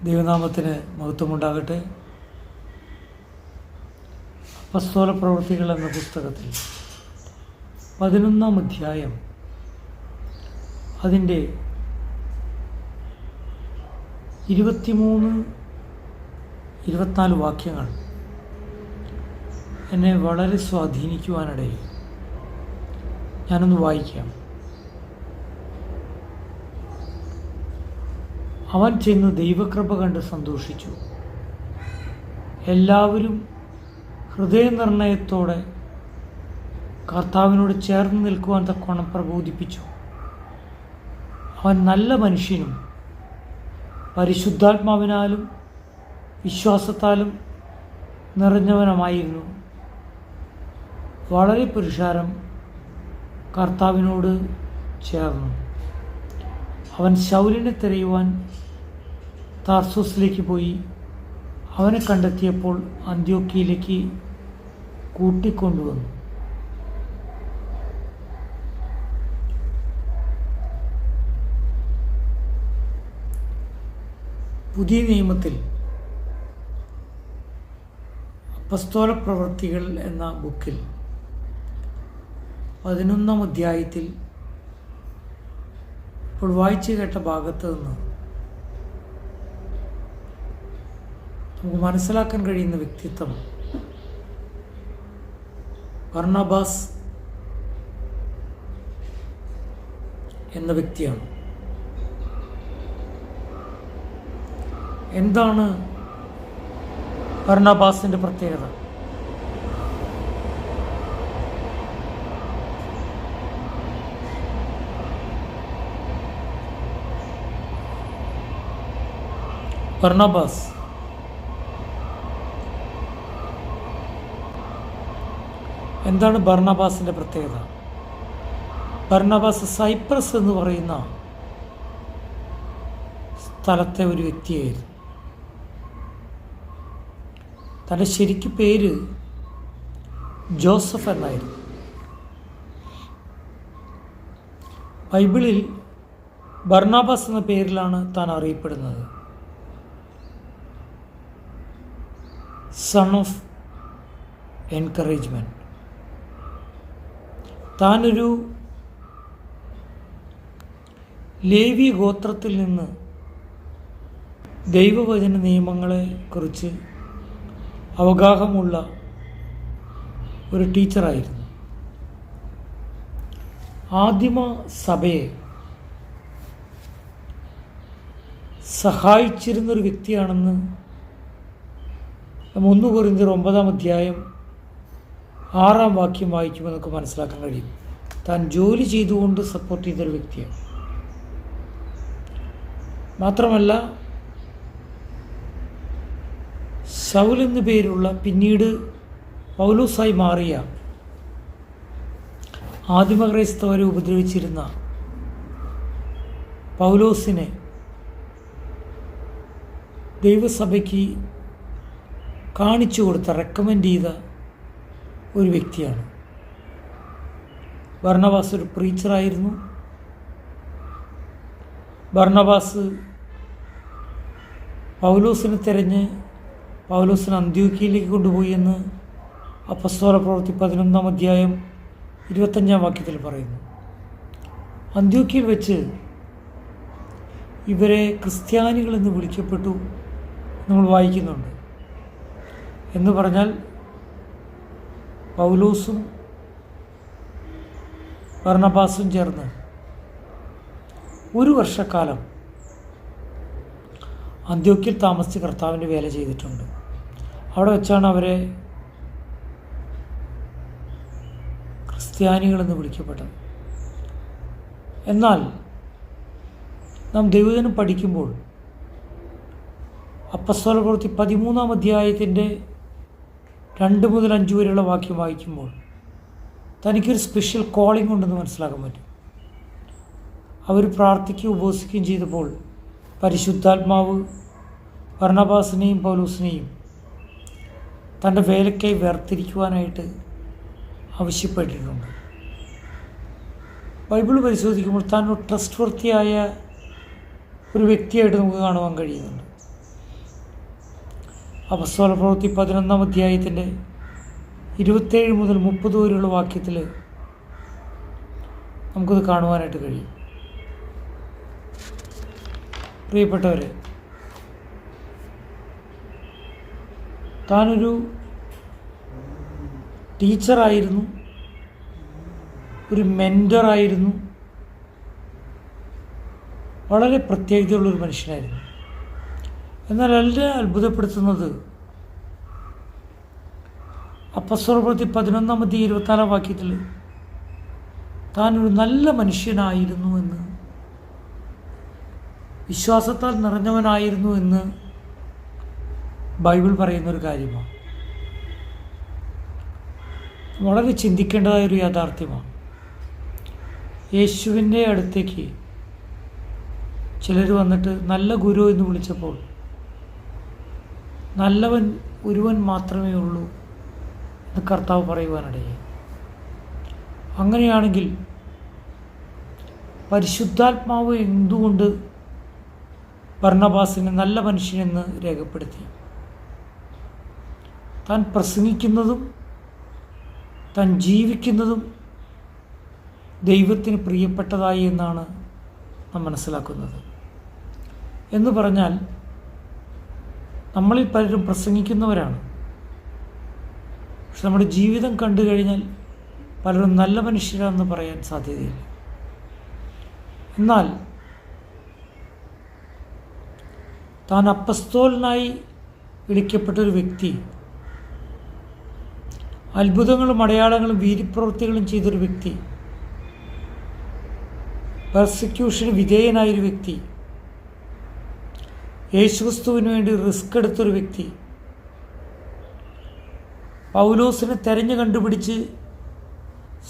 ദൈവനാമത്തിന് മഹത്വമുണ്ടാകട്ടെ. അപ്പസ്തോല പ്രവൃത്തികൾ എന്ന പുസ്തകത്തിൽ 11-ാം അധ്യായം അതിൻ്റെ 23-24 വാക്യങ്ങൾ എന്നെ വളരെ സ്വാധീനിക്കുവാനിടയിൽ ഞാനൊന്ന് വായിക്കാം. അവൻ ചെന്ന് ദൈവകൃപ കണ്ട് സന്തോഷിച്ചു. എല്ലാവരും ഹൃദയനിർണയത്തോടെ കർത്താവിനോട് ചേർന്ന് നിൽക്കുവാൻ തക്കവണ്ണം പ്രബോധിപ്പിച്ചു. അവൻ നല്ല മനുഷ്യനും പരിശുദ്ധാത്മാവിനാലും വിശ്വാസത്താലും നിറഞ്ഞവനുമായിരുന്നു. വളരെ പുരുഷാരം കർത്താവിനോട് ചേർന്നു. അവൻ ശൗലിനെ തിരയുവാൻ താർസോസിലേക്ക് പോയി. അവനെ കണ്ടെത്തിയപ്പോൾ അന്ത്യോക്യയിലേക്ക് കൂട്ടിക്കൊണ്ടുവന്നു. പുതിയ നിയമത്തിൽ അപ്പസ്തോല പ്രവൃത്തികൾ എന്ന ബുക്കിൽ 11-ാം അധ്യായത്തിൽ ഇപ്പോൾ വായിച്ചു കേട്ട ഭാഗത്ത് നിന്ന് നമുക്ക് മനസ്സിലാക്കാൻ കഴിയുന്ന വ്യക്തിത്വം ബർന്നബാസ് എന്ന വ്യക്തിയാണ്. എന്താണ് ബർന്നബാസിൻ്റെ പ്രത്യേകത? ബർന്നബാസ് എന്താണ് ബർന്നബാസിൻ്റെ പ്രത്യേകത? ബർന്നബാസ് സൈപ്രസ് എന്ന് പറയുന്ന സ്ഥലത്തെ ഒരു വ്യക്തിയായിരുന്നു. തൻ്റെ ശരിക്കും പേര് ജോസഫ് എന്നായിരുന്നു. ബൈബിളിൽ ബർന്നബാസ് എന്ന പേരിലാണ് താൻ അറിയപ്പെടുന്നത്. Son of encouragement. താനൊരു ലേവി ഗോത്രത്തിൽ നിന്ന് ദൈവവചന നിയമങ്ങളെ കുറിച്ച് അവഗാഹമുള്ള ഒരു ടീച്ചറായിരുന്നു. ആദിമ സഭയെ സഹായിച്ചിരുന്നൊരു വ്യക്തിയാണെന്ന് 1 കൊരിന്ത്യർ 9-ാം അധ്യായം 6-ാം വാക്യം വായിക്കുമ്പോൾ നമുക്ക് മനസ്സിലാക്കാൻ കഴിയും. താൻ ജോലി ചെയ്തുകൊണ്ട് സപ്പോർട്ട് ചെയ്തൊരു വ്യക്തിയാണ്. മാത്രമല്ല ശൗൽ എന്നു പേരുള്ള പിന്നീട് പൗലോസായി മാറിയ ആദിമക്രൈസ്തവരെ ഉപദ്രവിച്ചിരുന്ന പൗലോസിനെ ദൈവസഭയ്ക്ക് കാണിച്ചു കൊടുത്ത, റെക്കമെൻഡ് ചെയ്ത ഒരു വ്യക്തിയാണ്. ബർന്നബാസ് ഒരു പ്രീച്ചറായിരുന്നു. ബർന്നബാസ് പൗലോസിനെ തിരഞ്ഞ് പൗലോസിനെ അന്ത്യോക്യയിലേക്ക് കൊണ്ടുപോയി എന്ന് അപ്പസ്തോല പ്രവൃത്തി 11-ാം അധ്യായം 25-ാം വാക്യത്തിൽ പറയുന്നു. അന്ത്യോക്യയിൽ വെച്ച് ഇവരെ ക്രിസ്ത്യാനികളെന്ന് വിളിക്കപ്പെട്ടു നമ്മൾ വായിക്കുന്നുണ്ട്. എന്ന് പറഞ്ഞാൽ പൗലോസും ബർന്നബാസും ചേർന്ന് 1 വർഷക്കാലം അന്ത്യോക്യയിൽ താമസിച്ച് കർത്താവിൻ്റെ വേല ചെയ്തിട്ടുണ്ട്. അവിടെ വെച്ചാണ് അവരെ ക്രിസ്ത്യാനികളെന്ന് വിളിക്കപ്പെട്ടത്. എന്നാൽ നാം ദൈവവചനം പഠിക്കുമ്പോൾ അപ്പസ്തോല പ്രവൃത്തി 13-ാം അധ്യായത്തിൻ്റെ 2 മുതൽ 5 വരെയുള്ള വാക്യം വായിക്കുമ്പോൾ തനിക്കൊരു സ്പെഷ്യൽ കോളിംഗ് ഉണ്ടെന്ന് മനസ്സിലാക്കാൻ പറ്റും. അവർ പ്രാർത്ഥിക്കുകയും ഉപവസിക്കുകയും ചെയ്തപ്പോൾ പരിശുദ്ധാത്മാവ് ബർന്നബാസിനെയും പൗലോസിനെയും തൻ്റെ വേലയ്ക്കായി വേർതിരിക്കുവാനായിട്ട് ആവശ്യപ്പെട്ടിട്ടുണ്ട്. ബൈബിൾ പരിശോധിക്കുമ്പോൾ താൻ ട്രസ്റ്റ് വർത്തിയായ ഒരു വ്യക്തിയായിട്ട് നമുക്ക് കാണുവാൻ കഴിയുന്നുണ്ട്. അപ്പസ്തോല പ്രവൃത്തി 11-ാം അധ്യായത്തിൻ്റെ 27 മുതൽ 30 വരെയുള്ള വാക്യത്തിൽ നമുക്കത് കാണുവാനായിട്ട് കഴിയും. പ്രിയപ്പെട്ടവരെ, താനൊരു ടീച്ചറായിരുന്നു, ഒരു മെൻറ്ററായിരുന്നു, വളരെ പ്രത്യേകതയുള്ളൊരു മനുഷ്യനായിരുന്നു. എന്നാൽ എല്ലാം അത്ഭുതപ്പെടുത്തുന്നത് അപ്പസ്തോല പ്രവൃത്തി 11-ാം അധ്യായം 24-ാം വാക്യത്തിൽ താനൊരു നല്ല മനുഷ്യനായിരുന്നു എന്ന്, വിശ്വാസത്താൽ നിറഞ്ഞവനായിരുന്നു എന്ന് ബൈബിൾ പറയുന്നൊരു കാര്യമാണ്. വളരെ ചിന്തിക്കേണ്ടതായൊരു യാഥാർത്ഥ്യമാണ്. യേശുവിൻ്റെ അടുത്തേക്ക് ചിലർ വന്നിട്ട് നല്ല ഗുരു എന്ന് വിളിച്ചപ്പോൾ നല്ലവൻ ഒരുവൻ മാത്രമേ ഉള്ളൂ എന്ന് കർത്താവ് പറയുവാനിടയായി. അങ്ങനെയാണെങ്കിൽ പരിശുദ്ധാത്മാവ് എന്തുകൊണ്ട് ബർന്നബാസിനെ നല്ല മനുഷ്യനെന്ന് രേഖപ്പെടുത്തി? താൻ പ്രസംഗിക്കുന്നതും താൻ ജീവിക്കുന്നതും ദൈവത്തിന് പ്രിയപ്പെട്ടതായി എന്നാണ് നാം മനസ്സിലാക്കുന്നത്. എന്ന് പറഞ്ഞാൽ നമ്മളിൽ പലരും പ്രസംഗിക്കുന്നവരാണ്, പക്ഷെ നമ്മുടെ ജീവിതം കണ്ടു കഴിഞ്ഞാൽ പലരും നല്ല മനുഷ്യരാണെന്ന് പറയാൻ സാധ്യതയില്ല. എന്നാൽ താൻ അപ്പസ്തോലനായി വിളിക്കപ്പെട്ടൊരു വ്യക്തി, അത്ഭുതങ്ങളും അടയാളങ്ങളും വീര്യപ്രവൃത്തികളും ചെയ്തൊരു വ്യക്തി, പെർസിക്യൂഷന് വിധേയനായൊരു വ്യക്തി, യേശുക്രിസ്തുവിന് വേണ്ടി റിസ്ക് എടുത്തൊരു വ്യക്തി, പൗലോസിനെ തെരഞ്ഞു കണ്ടുപിടിച്ച്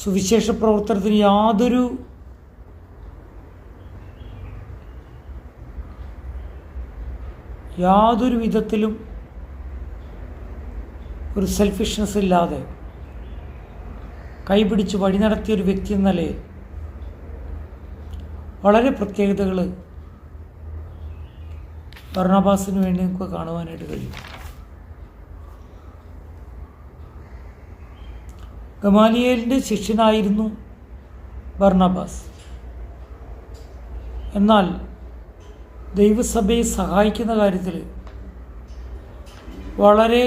സുവിശേഷ പ്രവർത്തനത്തിന് യാതൊരു വിധത്തിലും ഒരു സെൽഫിഷ്നെസ് ഇല്ലാതെ കൈപിടിച്ച് വഴി നടത്തിയൊരു വ്യക്തി എന്ന നിലയിൽ വളരെ പ്രത്യേകതകൾ ബർന്നബാസിന് വേണ്ടി നമുക്ക് കാണുവാനായിട്ട് കഴിയും. ഗമാലിയേലിൻ്റെ ശിഷ്യനായിരുന്നു ബർന്നബാസ്. എന്നാൽ ദൈവസഭയെ സഹായിക്കുന്ന കാര്യത്തിൽ വളരെ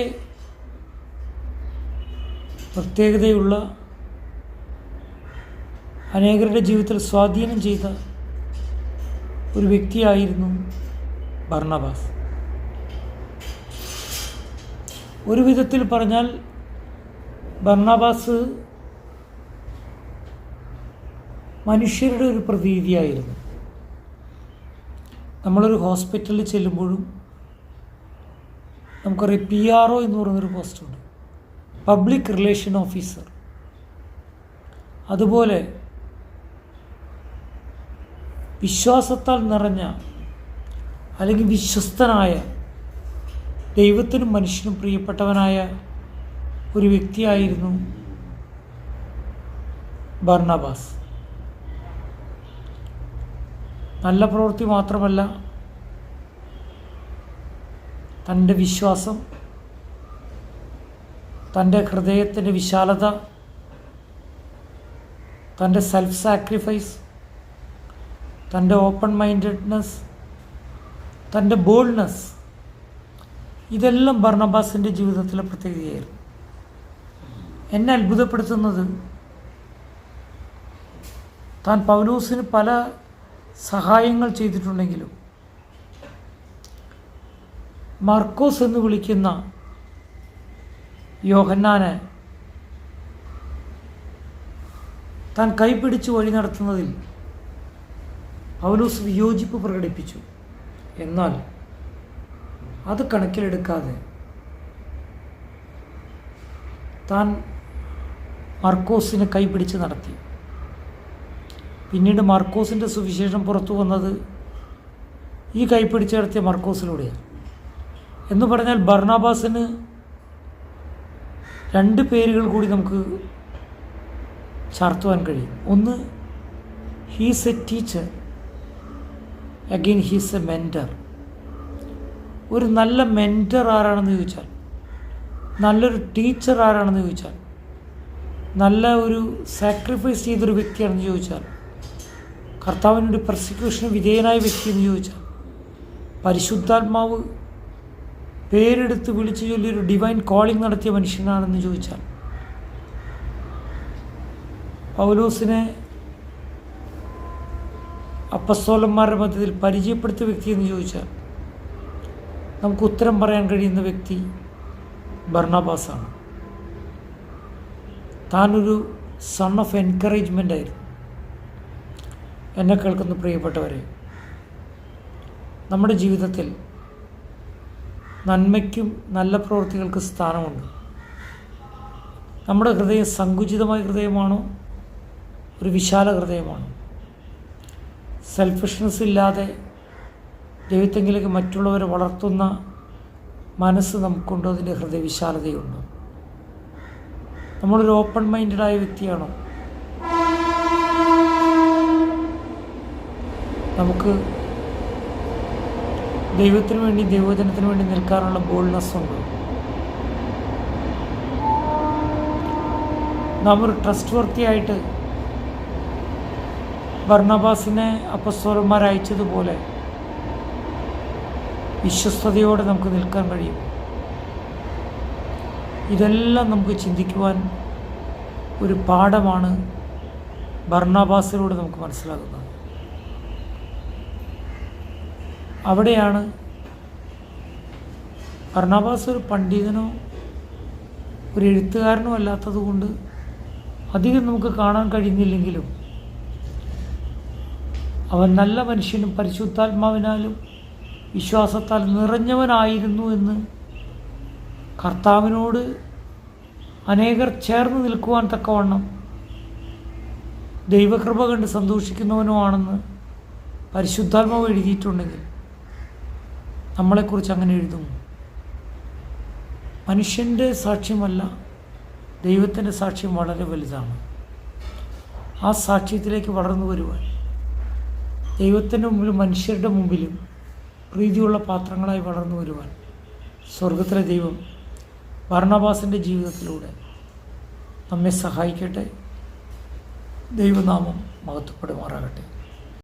പ്രത്യേകതയുള്ള, അനേകരുടെ ജീവിതത്തിൽ സ്വാധീനം ചെയ്ത ഒരു വ്യക്തിയായിരുന്നു ബർന്നബാസ്. ഒരു വിധത്തിൽ പറഞ്ഞാൽ ബർന്നബാസ് മനുഷ്യരുടെ ഒരു പ്രതീതിയായിരുന്നു. നമ്മളൊരു ഹോസ്പിറ്റലിൽ ചെല്ലുമ്പോഴും നമുക്കറിയാം PRO എന്ന് പറയുന്നൊരു പോസ്റ്റുണ്ട്, പബ്ലിക് റിലേഷൻ ഓഫീസർ. അതുപോലെ വിശ്വാസത്താൽ നിറഞ്ഞ അല്ലെങ്കിൽ വിശ്വസ്തനായ, ദൈവത്തിനും മനുഷ്യനും പ്രിയപ്പെട്ടവനായ ഒരു വ്യക്തിയായിരുന്നു ബർന്നബാസ്. നല്ല പ്രവൃത്തി മാത്രമല്ല, തൻ്റെ വിശ്വാസം, തൻ്റെ ഹൃദയത്തിൻ്റെ വിശാലത, തൻ്റെ സെൽഫ് സാക്രിഫൈസ്, തൻ്റെ ഓപ്പൺ മൈൻഡഡ്നെസ്, തൻ്റെ ബോൾഡ്നെസ്, ഇതെല്ലാം ബർന്നബാസിൻ്റെ ജീവിതത്തിലെ പ്രത്യേകതയായിരുന്നു. എന്നെ അത്ഭുതപ്പെടുത്തുന്നത് താൻ പൗലോസിന് പല സഹായങ്ങൾ ചെയ്തിട്ടുണ്ടെങ്കിലും മർക്കോസ് എന്ന് വിളിക്കുന്ന യോഹന്നാനെ താൻ കൈപിടിച്ച് വഴി നടത്തുന്നതിൽ പൗലോസ് വിയോജിപ്പ് പ്രകടിപ്പിച്ചു. എന്നാൽ അത് കണക്കിലെടുക്കാതെ താൻ മർക്കോസിനെ കൈപിടിച്ച് നടത്തി. പിന്നീട് മർക്കോസിൻ്റെ സുവിശേഷം പുറത്തു വന്നത് ഈ കൈപിടിച്ച് നടത്തിയ മർക്കോസിലൂടെയാണ്. എന്ന് പറഞ്ഞാൽ ബർന്നബാസിന് രണ്ട് പേരുകൾ കൂടി നമുക്ക് ചാർത്തുവാൻ കഴിയും. ഒന്ന്, he's A teacher, again he's A mentor. ഒരു നല്ല മെൻറ്റർ ആരാണെന്ന് ചോദിച്ചാൽ, നല്ലൊരു ടീച്ചർ ആരാണെന്ന് ചോദിച്ചാൽ, നല്ല ഒരു സാക്രിഫൈസ് ചെയ്തൊരു വ്യക്തിയാണെന്ന് ചോദിച്ചാൽ, കർത്താവിനൊരു പെർസിക്യൂഷന് വിധേയനായ വ്യക്തിയെന്ന് ചോദിച്ചാൽ, പരിശുദ്ധാത്മാവ് പേരെടുത്ത് വിളിച്ചു ചൊല്ലിയൊരു ഡിവൈൻ കോളിംഗ് നടത്തിയ മനുഷ്യനാണെന്ന് ചോദിച്ചാൽ, പൗലോസിനെ അപ്പസ്തോലന്മാരുടെ മധ്യത്തിൽ പരിചയപ്പെടുത്തിയ വ്യക്തിയെന്ന് ചോദിച്ചാൽ നമുക്ക് ഉത്തരം പറയാൻ കഴിയുന്ന വ്യക്തി ബർണബാസാണ്. താനൊരു സൺ ഓഫ് എൻകറേജ്മെൻ്റ് ആയിരുന്നു. എന്നെ കേൾക്കുന്ന പ്രിയപ്പെട്ടവരെ, നമ്മുടെ ജീവിതത്തിൽ നന്മയ്ക്കും നല്ല പ്രവൃത്തികൾക്ക് സ്ഥാനമുണ്ട്. നമ്മുടെ ഹൃദയം സങ്കുചിതമായ ഹൃദയമാണോ, ഒരു വിശാല ഹൃദയമാണോ? സെൽഫിഷ്നെസ് ഇല്ലാതെ ദൈവത്തെങ്കിലേക്ക് മറ്റുള്ളവരെ വളർത്തുന്ന മനസ്സ് നമുക്കുണ്ടോ? അതിൻ്റെ ഹൃദയവിശാലതയുണ്ടോ? നമ്മളൊരു ഓപ്പൺ മൈൻഡഡായ വ്യക്തിയാണോ? നമുക്ക് ദൈവത്തിന് വേണ്ടി, ദൈവവചനത്തിന് വേണ്ടി നിൽക്കാനുള്ള ബോൾഡ്നെസ് ഉണ്ടോ? നാം ഒരു ട്രസ്റ്റ് വർത്തിയായിട്ട് ബർണബാസിനെ അപ്പസ്തോലന്മാർ അയച്ചതുപോലെ വിശ്വസ്തയോടെ നമുക്ക് നിൽക്കാൻ കഴിയും. ഇതെല്ലാം നമുക്ക് ചിന്തിക്കുവാൻ ഒരു പാഠമാണ് ബർണബാസിലൂടെ നമുക്ക് മനസ്സിലാകുന്നത്. അവിടെയാണ് ബർണബാസ് ഒരു പണ്ഡിതനോ ഒരു എഴുത്തുകാരനോ അല്ലാത്തത് കൊണ്ട് അധികം നമുക്ക് കാണാൻ കഴിയുന്നില്ലെങ്കിലും അവൻ നല്ല മനുഷ്യനും പരിശുദ്ധാത്മാവിനാലും വിശ്വാസത്താൽ നിറഞ്ഞവനായിരുന്നു എന്ന് കർത്താവിനോട് അനേകർ ചേർന്ന് നിൽക്കുവാൻ തക്കവണ്ണം ദൈവകൃപ കണ്ട് സന്തോഷിക്കുന്നവനോ ആണെന്ന് പരിശുദ്ധാത്മാവ് എഴുതിയിട്ടുണ്ടെങ്കിൽ നമ്മളെക്കുറിച്ച് അങ്ങനെ എഴുതുന്നു. മനുഷ്യൻ്റെ സാക്ഷ്യമല്ല, ദൈവത്തിൻ്റെ സാക്ഷ്യം വളരെ വലുതാണ്. ആ സാക്ഷ്യത്തിലേക്ക് വളർന്നു വരുവാൻ, ദൈവത്തിൻ്റെ മുമ്പിലും മനുഷ്യരുടെ മുമ്പിലും പ്രീതിയുള്ള പാത്രങ്ങളായി വളർന്നു വരുവാൻ സ്വർഗത്തിലെ ദൈവം ബർണബാസിൻ്റെ ജീവിതത്തിലൂടെ നമ്മെ സഹായിക്കട്ടെ. ദൈവനാമം മഹത്വപ്പെടുമാറാകട്ടെ.